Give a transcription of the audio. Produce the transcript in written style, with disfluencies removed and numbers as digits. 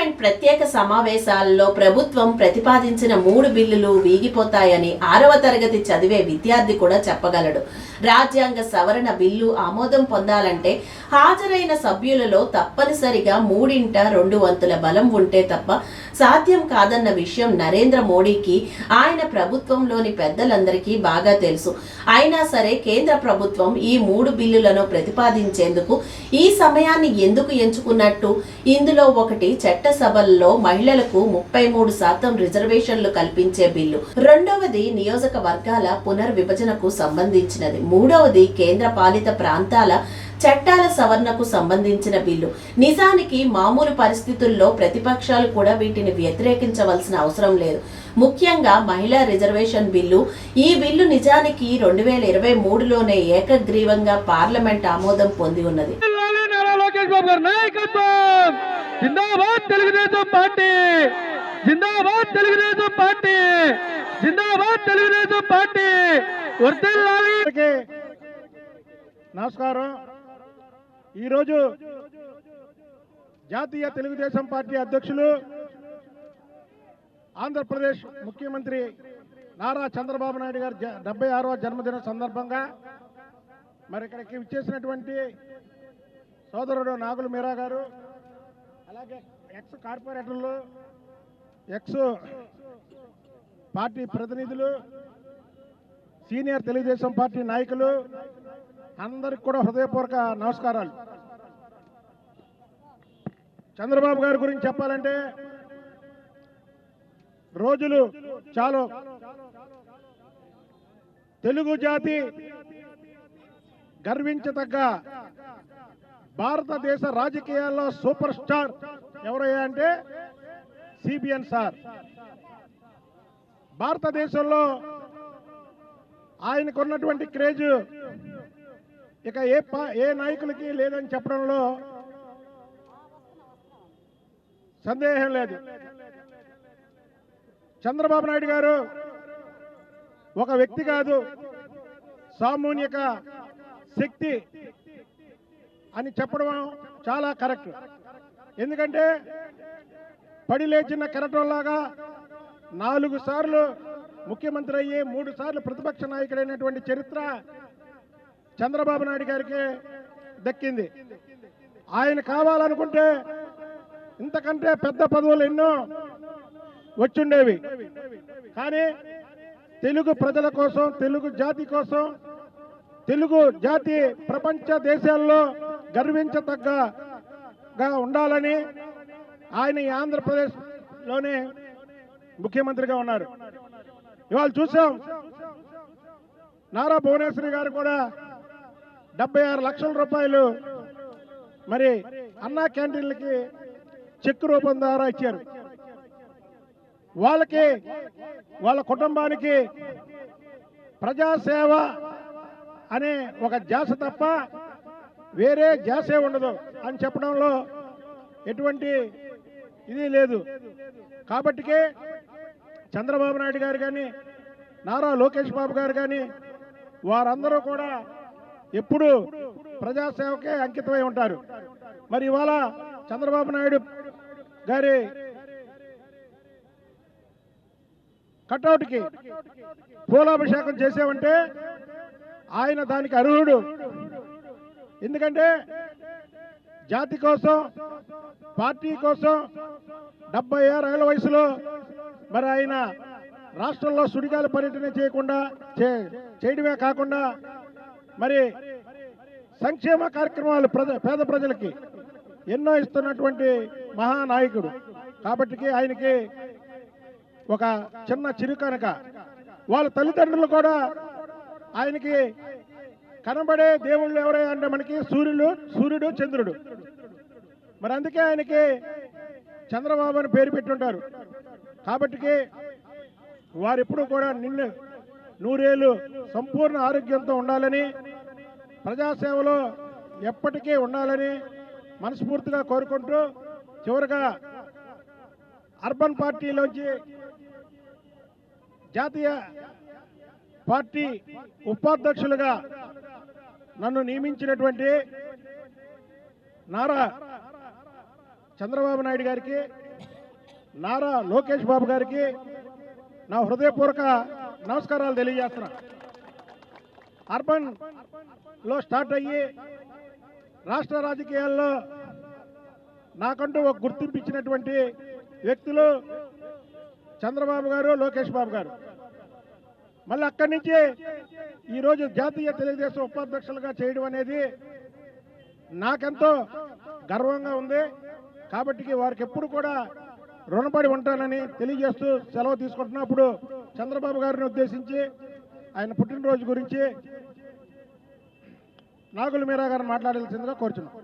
Parliament ప్రత్యేక సమావేశాల్లో ప్రభుత్వం ప్రతిపాదించిన 3 బిల్లులు వీగిపోతాయని 6వ తరగతి చదివే విద్యార్థి కూడా చెప్పగలడు. రాజ్యాంగ సవరణ బిల్లు ఆమోదం పొందాలంటే హాజరైన సభ్యులలో తప్పనిసరిగా 3/2 బలం ఉంటే తప్ప సాధ్యం కాదన్న విషయం నరేంద్ర మోడీకి, ఆయన ప్రభుత్వంలోని పెద్దలందరికీ బాగా తెలుసు. అయినా సరే కేంద్ర ప్రభుత్వం ఈ 3 బిల్లులను ప్రతిపాదించేందుకు ఈ సమయాన్ని ఎందుకు ఎంచుకున్నట్టు? ఇందులో ఒకటి చట్టసభల్లో మహిళలకు 33% రిజర్వేషన్లు కల్పించే బిల్లు, రెండవది నియోజకవర్గాల పునర్విభజనకు సంబంధించినది, మూడవది కేంద్ర పాలిత ప్రాంతాల చట్టాల సవరణకు సంబంధించిన బిల్లు. నిజానికి మామూలు పరిస్థితుల్లో ప్రతిపక్షాలు కూడా వీటిని వ్యతిరేకించవలసిన అవసరం లేదు. ముఖ్యంగా మహిళా రిజర్వేషన్ బిల్లు. ఈ బిల్లు నిజానికి 2023లోనే ఏకగ్రీవంగా పార్లమెంట్ ఆమోదం పొంది ఉన్నది. నమస్కారం. ఈరోజు జాతీయ తెలుగుదేశం పార్టీ అధ్యక్షులు, ఆంధ్రప్రదేశ్ ముఖ్యమంత్రి నారా చంద్రబాబు నాయుడు గారి 76వ జన్మదిన సందర్భంగా మరి ఇక్కడికి విచ్చేసినటువంటి సోదరుడు నాగుల మీరా గారు, అలాగే ఎక్స్ కార్పొరేటర్లు, ఎక్స్ పార్టీ ప్రతినిధులు, సీనియర్ తెలుగుదేశం పార్టీ నాయకులు అందరికి కూడా హృదయపూర్వక నమస్కారాలు. చంద్రబాబు గారి గురించి చెప్పాలంటే రోజులు చాలు. తెలుగు జాతి గర్వించదగ్గ భారతదేశ రాజకీయాల్లో సూపర్ స్టార్ ఎవరయ్యా అంటే సిబిఎన్ సార్. భారతదేశంలో ఆయనకున్నటువంటి క్రేజ్ ఇక ఏ నాయకులకి లేదని చెప్పడంలో సందేహం లేదు. చంద్రబాబు నాయుడు గారు ఒక వ్యక్తి కాదు, సామాన్యక శక్తి అని చెప్పడం చాలా కరెక్ట్. ఎందుకంటే పడి లేచిన కెరటంలాగా 4 సార్లు ముఖ్యమంత్రి అయ్యి 3 సార్లు ప్రతిపక్ష నాయకుడైనటువంటి చరిత్ర చంద్రబాబు నాయుడు గారికి దక్కింది. ఆయన కావాలనుకుంటే ఇంతకంటే పెద్ద పదవులు ఎన్నో వచ్చుండేవి. కానీ తెలుగు ప్రజల కోసం, తెలుగు జాతి కోసం, తెలుగు జాతి ప్రపంచ దేశాల్లో గర్వించదగ్గగా ఉండాలని ఆయన ఈ ఆంధ్రప్రదేశ్లోనే ముఖ్యమంత్రిగా ఉన్నారు. ఇవాళ చూసాం, నారా భువనేశ్వరి గారు కూడా 76 లక్షల రూపాయలు మరి అన్నా క్యాంటీన్లకి చెక్ రూపం ద్వారా ఇచ్చారు. వాళ్ళకి, వాళ్ళ కుటుంబానికి ప్రజాసేవ అనే ఒక ధ్యాస తప్ప వేరే ధ్యాసే ఉండదు అని చెప్పడంలో ఎటువంటి ఇది లేదు. కాబట్టికే చంద్రబాబు నాయుడు గారు కానీ, నారా లోకేష్ బాబు గారు కానీ వారందరూ కూడా ఎప్పుడు ప్రజాసేవకే అంకితమై ఉంటారు. మరి ఇవాళ చంద్రబాబు నాయుడు గారి కటౌట్కి పూలాభిషేకం చేసామంటే ఆయన దానికి అర్హుడు. ఎందుకంటే జాతి కోసం, పార్టీ కోసం 76 ఏళ్ల వయసులో మరి ఆయన రాష్ట్రంలో సుడిగాలి పర్యటన చేయడమే కాకుండా మరి సంక్షేమ కార్యక్రమాలు పేద ప్రజలకి ఎన్నో ఇస్తున్నటువంటి మహానాయకుడు. కాబట్టి ఆయనకి ఒక చిన్న చిరుకనక. వాళ్ళ తల్లిదండ్రులు కూడా ఆయనకి కనబడే దేవుళ్ళు ఎవరై అంటే మనకి సూర్యుడు చంద్రుడు. మరి అందుకే ఆయనకి చంద్రబాబు అని పేరు పెట్టుంటారు. కాబట్టి వారెప్పుడు కూడా నిన్ను 100 ఏళ్ళు సంపూర్ణ ఆరోగ్యంతో ఉండాలని, ప్రజాసేవలో ఎప్పటికీ ఉండాలని మనస్ఫూర్తిగా కోరుకుంటూ, చివరిగా అర్బన్ పార్టీలోంచి జాతీయ పార్టీ ఉపాధ్యక్షులుగా నన్ను నియమించినటువంటి నారా చంద్రబాబు నాయుడు గారికి, నారా లోకేష్ బాబు గారికి నా హృదయపూర్వక నమస్కారాలు తెలియజేస్తున్నా. అర్బన్లో స్టార్ట్ అయ్యి రాష్ట్ర రాజకీయాల్లో నాకంటూ ఒక గుర్తింపు ఇచ్చినటువంటి వ్యక్తులు చంద్రబాబు గారు, లోకేష్ బాబు గారు. మళ్ళీ అక్కడి నుంచి ఈరోజు జాతీయ తెలుగుదేశం ఉపాధ్యక్షులుగా చేయడం అనేది నాకెంతో గర్వంగా ఉంది. కాబట్టి వారికి ఎప్పుడు కూడా రుణపడి ఉంటానని తెలియజేస్తూ సెలవు తీసుకుంటున్నప్పుడు చంద్రబాబు గారిని ఉద్దేశించి ఆయన పుట్టినరోజు గురించి నాగుల మీరా గారిని మాట్లాడాల్సిందిగా కోరుచున్నాం.